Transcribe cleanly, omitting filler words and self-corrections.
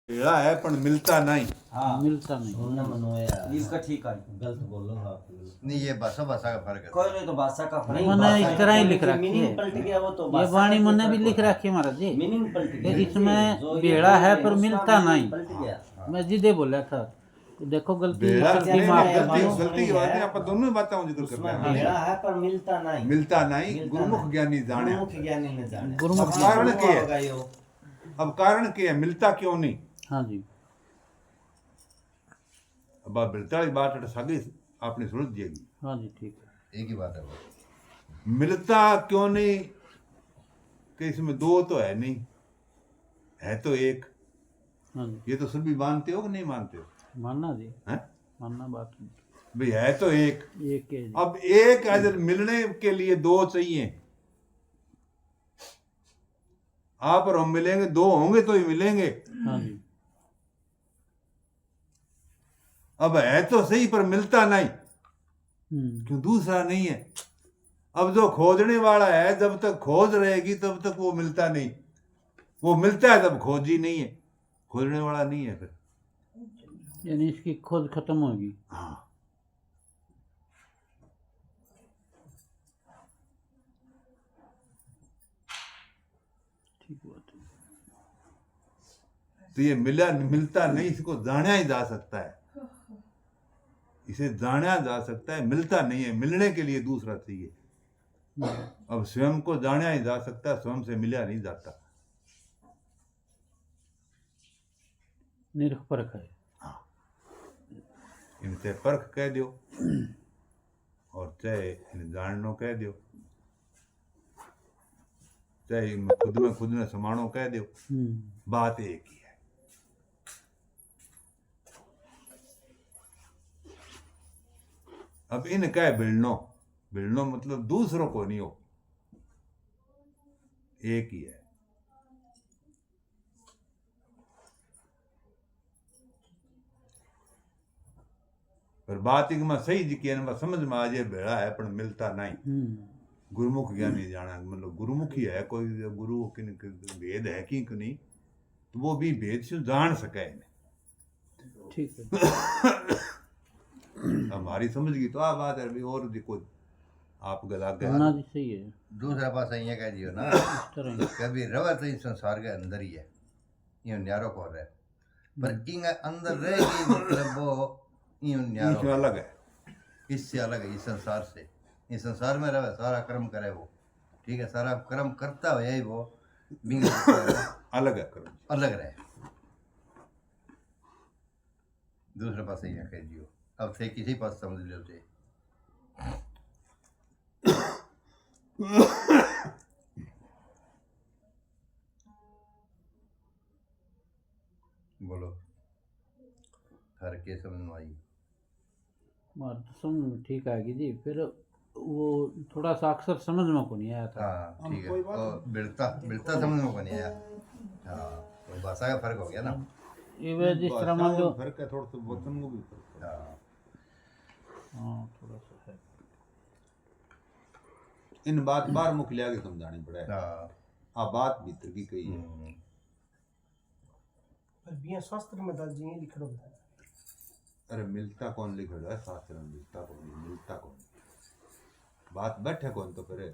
भेड़ा है पर मिलता नहीं। हाँ मिलता नहीं। उन्होंने मनोया इसका ठीक है गलत बोल रहा हाँ नहीं ये भाषा भाषा का फर्क है। कोई नहीं तो भाषा का फर्क मैंने भाषा इस तरह ही का लिख रखी मीनिंग है। पलट गया वो तो ये भाषा वाणी का मैंने फर्क भी लिख होता है। रखी है महाराज जी। मीनिंग पलट कि गया इसमें जो ये भेड़ा है बोले, पर उसका मिलता मीनिंग नहीं। पलट गया। मैं जिदे बोला था तो देखो गलती भेड़ा गलती नहीं, माफ है, कर गलती दो। गलती की बात नहीं, आप दोनों बातों जिक्र कर रहे उसमें हैं। भेड़ा है पर मिलता नहीं मिलता नहीं, मिलता गुरुमुख नहीं। ज्ञानी जाने। गुरुमुख ज्ञानी ने जाने गुरुमुख अब कारण हुआ क्या है? होगा यो। अब कारण क्या है, मिलता क्यों नहीं? हाँ जी। अब आप मिलता वाली बात सागी आपने सुन दिएगी। हाँ जी ठीक है। एक ही बात है वो। मिलता क्यों नहीं कि इसमें दो तो है नहीं, है तो एक। हाँ जी ये तो सभी मानते हो कि नहीं मानते हो? मानना जी, हैं? मानना बात नहीं। भाई है तो एक। एक है जी। अब एक अगर मिलने के लिए दो चाहिए, आप और हम मिलेंगे, दो होंगे तो ही मिलेंगे। हाँ जी। अब है तो सही पर मिलता नहीं, हम्म। क्यों दूसरा नहीं है। अब जो खोजने वाला है, जब तक खोज रहेगी तब तक वो मिलता नहीं। वो मिलता है तब खोज ही नहीं है, खोजने वाला नहीं है फिर। यानी इसकी खोज खत्म होगी। हाँ, ठीक बात है। तो ये मिलता नहीं, इसको जाना ही जा सकता है, इसे जाना जा सकता है, मिलता नहीं है। मिलने के लिए दूसरा चाहिए। अब स्वयं को जाना ही जा सकता है, स्वयं से मिला नहीं जाता। निरख परख है। इनसे परख कह दो और चाहे इन जाननो कह दो, चाहे खुद में समाणो कह दो, बात एक ही है। अब इन कह भिड़नो, भिड़नो मतलब दूसरों को नहीं हो, एक ही है। पर बात एक में सही जी की समझ में आ जाए, भेड़ा है पर मिलता नहीं। गुरुमुख ज्ञानी जाना, मतलब गुरुमुखी है कोई, गुरु भेद है कि नहीं, तो वो भी भेद से जान सके इन्हें। ठीक है। हमारी समझ गई तो आ बात है। और देखो आप गला ना जी सही है। दूसरा पासा ये कह दियो ना इस तरह ही। कभी रवा तो इस संसार के अंदर ही है, ये न्यारो को रहे पर इंगे अंदर रहेगी मतलब वो यूं न्यारो इसमें अलग है, इससे अलग है। इस संसार से, इस संसार में रहे सारा कर्म करे वो, ठीक है, सारा कर्म करता हो यही वो बिंग अलग है कर्म। अलग रहे। दूसरे पास ये कह दियो, अब से किसी पास समझ लो थे। बोलो हर के समझ में आई। बात तो समझ में ठीक आएगी जी। फिर वो थोड़ा सा अक्सर समझ में को नहीं आया था। हाँ ठीक है, और बिड़ता समझ में को नहीं आया। हाँ तो भाषा का फर्क हो गया ना। ये वे जिस तरह मान लो। फर्क है थोड़ा सा, वचन को भी फर्क है। हाँ हाँ थोड़ा सा है। इन बात बार मुख लिया के समझानी पड़े। हाँ आ बात भीतर की कही है। पर बिया शास्त्र में दाल जी ये लिखड़ो है। अरे मिलता कौन लिख रहा है शास्त्र में, मिलता कौन, मिलता कौन, बात बैठे कौन तो करे।